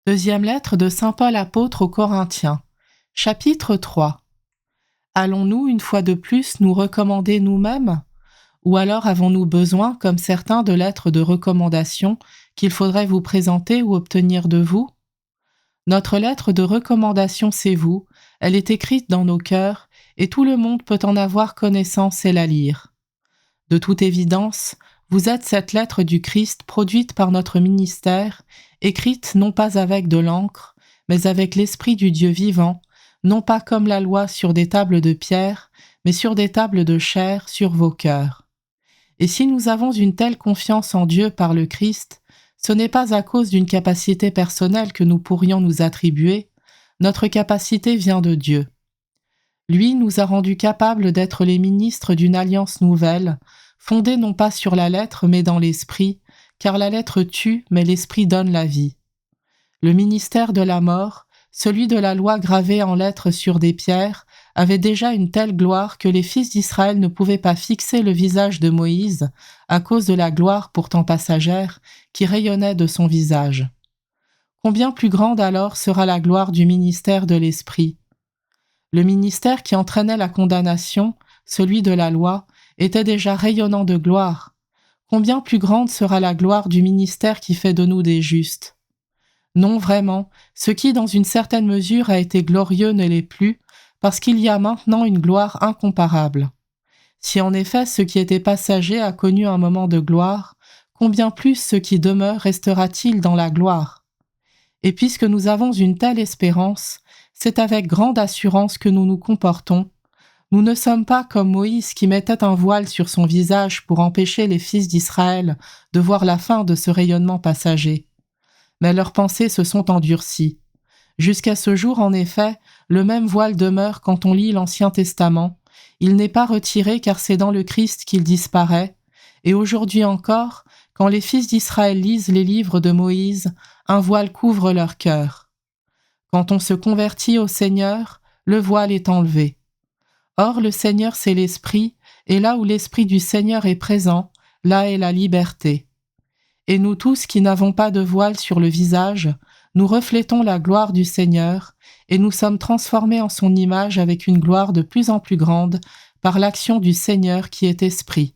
Deuxième lettre de saint Paul apôtre aux Corinthiens, chapitre 3. Allons-nous une fois de plus nous recommander nous-mêmes? Ou alors avons-nous besoin, comme certains, de lettres de recommandation qu'il faudrait vous présenter ou obtenir de vous? Notre lettre de recommandation, c'est vous, elle est écrite dans nos cœurs, et tout le monde peut en avoir connaissance et la lire. De toute évidence, vous êtes cette lettre du Christ produite par notre ministère, écrite non pas avec de l'encre, mais avec l'Esprit du Dieu vivant, non pas comme la loi sur des tables de pierre, mais sur des tables de chair sur vos cœurs. Et si nous avons une telle confiance en Dieu par le Christ, ce n'est pas à cause d'une capacité personnelle que nous pourrions nous attribuer, notre capacité vient de Dieu. Lui nous a rendus capables d'être les ministres d'une alliance nouvelle, fondée non pas sur la lettre mais dans l'esprit, car la lettre tue mais l'esprit donne la vie. Le ministère de la mort, celui de la loi gravée en lettres sur des pierres, avait déjà une telle gloire que les fils d'Israël ne pouvaient pas fixer le visage de Moïse à cause de la gloire pourtant passagère qui rayonnait de son visage. Combien plus grande alors sera la gloire du ministère de l'Esprit? Le ministère qui entraînait la condamnation, celui de la loi, était déjà rayonnant de gloire. Combien plus grande sera la gloire du ministère qui fait de nous des justes? Non, vraiment, ce qui dans une certaine mesure a été glorieux ne l'est plus, parce qu'il y a maintenant une gloire incomparable. Si en effet ce qui était passager a connu un moment de gloire, combien plus ce qui demeure restera-t-il dans la gloire? Et puisque nous avons une telle espérance, c'est avec grande assurance que nous nous comportons. Nous ne sommes pas comme Moïse qui mettait un voile sur son visage pour empêcher les fils d'Israël de voir la fin de ce rayonnement passager. Mais leurs pensées se sont endurcies. Jusqu'à ce jour, en effet, le même voile demeure quand on lit l'Ancien Testament. Il n'est pas retiré car c'est dans le Christ qu'il disparaît. Et aujourd'hui encore, quand les fils d'Israël lisent les livres de Moïse, un voile couvre leur cœur. Quand on se convertit au Seigneur, le voile est enlevé. Or, le Seigneur, c'est l'Esprit, et là où l'Esprit du Seigneur est présent, là est la liberté. Et nous tous qui n'avons pas de voile sur le visage, nous reflétons la gloire du Seigneur, et nous sommes transformés en son image avec une gloire de plus en plus grande par l'action du Seigneur qui est Esprit.